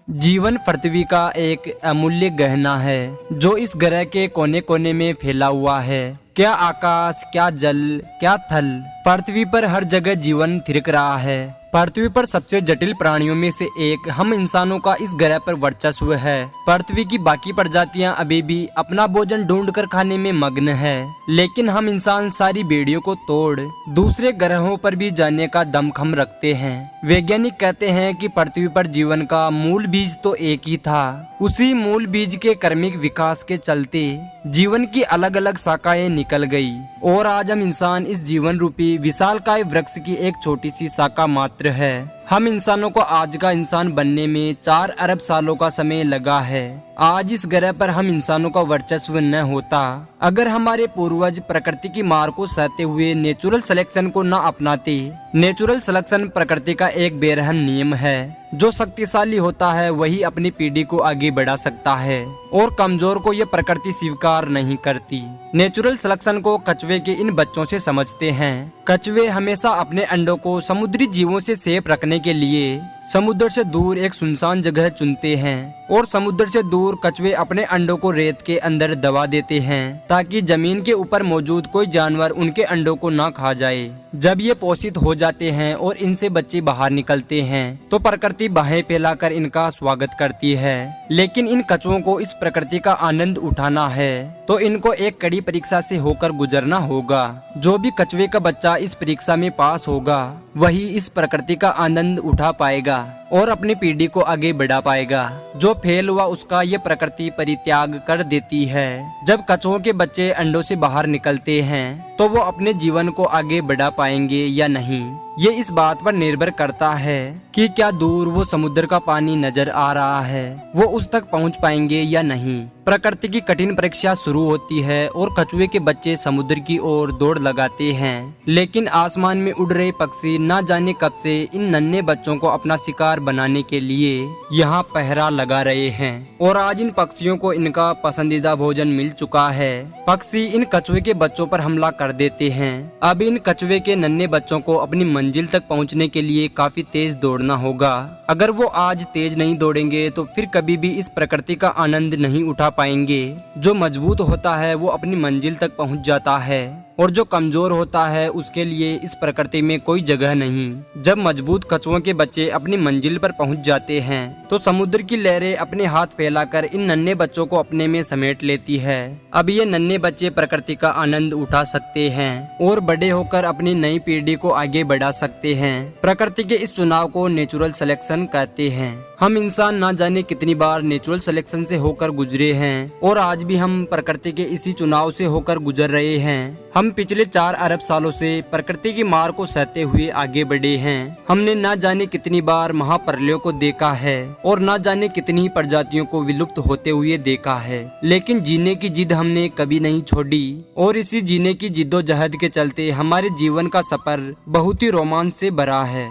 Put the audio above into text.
जीवन पृथ्वी का एक अमूल्य गहना है जो इस ग्रह के कोने कोने में फैला हुआ है। क्या आकाश, क्या जल, क्या थल, पृथ्वी पर हर जगह जीवन थिरक रहा है। पृथ्वी पर सबसे जटिल प्राणियों में से एक हम इंसानों का इस ग्रह पर वर्चस्व है। पृथ्वी की बाकी प्रजातियां अभी भी अपना भोजन ढूंढ कर खाने में मग्न है, लेकिन हम इंसान सारी बेड़ियों को तोड़ दूसरे ग्रहों पर भी जाने का दमखम रखते हैं। वैज्ञानिक कहते हैं कि पृथ्वी पर जीवन का मूल बीज तो एक ही था। उसी मूल बीज के क्रमिक विकास के चलते जीवन की अलग अलग शाखाएं निकल गई और आज हम इंसान इस जीवन रूपी विशालकाय वृक्ष की एक छोटी सी शाखा मात्र है। हम इंसानों को आज का इंसान बनने में 4 अरब सालों का समय लगा है। आज इस ग्रह पर हम इंसानों का वर्चस्व न होता अगर हमारे पूर्वज प्रकृति की मार को सहते हुए नेचुरल सिलेक्शन को न अपनाते। नेचुरल सिलेक्शन प्रकृति का एक बेरहम नियम है। जो शक्तिशाली होता है वही अपनी पीढ़ी को आगे बढ़ा सकता है और कमजोर को यह प्रकृति स्वीकार नहीं करती। नेचुरल सिलेक्शन को कछुए के इन बच्चों से समझते हैं। कछुए हमेशा अपने अंडों को समुद्री जीवों से सेफ रखने के लिए समुद्र से दूर एक सुनसान जगह चुनते हैं और समुद्र से दूर कछुए अपने अंडों को रेत के अंदर दबा देते हैं ताकि जमीन के ऊपर मौजूद कोई जानवर उनके अंडों को ना खा जाए। जब ये पोषित हो जाते हैं और इनसे बच्चे बाहर निकलते हैं तो प्रकृति बाहें फैलाकर इनका स्वागत करती है। लेकिन इन कछुओं को इस प्रकृति का आनंद उठाना है तो इनको एक कड़ी परीक्षा से होकर गुजरना होगा। जो भी कछुए का बच्चा इस परीक्षा में पास होगा वही इस प्रकृति का आनंद उठा पाएगा और अपनी पीढ़ी को आगे बढ़ा पाएगा। जो फेल हुआ उसका ये प्रकृति परित्याग कर देती है। जब कछुओं के बच्चे अंडों से बाहर निकलते हैं तो वो अपने जीवन को आगे बढ़ा पाएंगे या नहीं, ये इस बात पर निर्भर करता है कि क्या दूर वो समुद्र का पानी नजर आ रहा है, वो उस तक पहुंच पाएंगे या नहीं। प्रकृति की कठिन परीक्षा शुरू होती है और कछुए के बच्चे समुद्र की ओर दौड़ लगाते हैं, लेकिन आसमान में उड़ रहे पक्षी ना जाने कब से इन नन्हे बच्चों को अपना शिकार बनाने के लिए यहाँ पहरा लगा रहे हैं और आज इन पक्षियों को इनका पसंदीदा भोजन मिल चुका है। पक्षी इन कछुए के बच्चों पर हमला कर देते हैं। अब इन कछुए के नन्हे बच्चों को अपनी मंजिल तक पहुंचने के लिए काफी तेज दौड़ना होगा। अगर वो आज तेज नहीं दौड़ेंगे तो फिर कभी भी इस प्रकृति का आनंद नहीं उठा पाएंगे। जो मजबूत होता है वो अपनी मंजिल तक पहुंच जाता है और जो कमजोर होता है उसके लिए इस प्रकृति में कोई जगह नहीं। जब मजबूत कछुओं के बच्चे अपनी मंजिल पर पहुंच जाते हैं तो समुद्र की लहरें अपने हाथ फैलाकर इन नन्हे बच्चों को अपने में समेट लेती है। अब ये नन्हे बच्चे प्रकृति का आनंद उठा सकते हैं और बड़े होकर अपनी नई पीढ़ी को आगे बढ़ा सकते हैं। प्रकृति के इस चुनाव को नेचुरल सिलेक्शन कहते हैं। हम इंसान ना जाने कितनी बार नेचुरल सिलेक्शन से होकर गुजरे हैं और आज भी हम प्रकृति के इसी चुनाव से होकर गुजर रहे हैं। हम पिछले 4 अरब सालों से प्रकृति की मार को सहते हुए आगे बढ़े हैं। हमने ना जाने कितनी बार महाप्रलयों को देखा है और ना जाने कितनी ही प्रजातियों को विलुप्त होते हुए देखा है, लेकिन जीने की जिद हमने कभी नहीं छोड़ी और इसी जीने की जिद्दोजहद के चलते हमारे जीवन का सफर बहुत ही रोमांच से भरा है।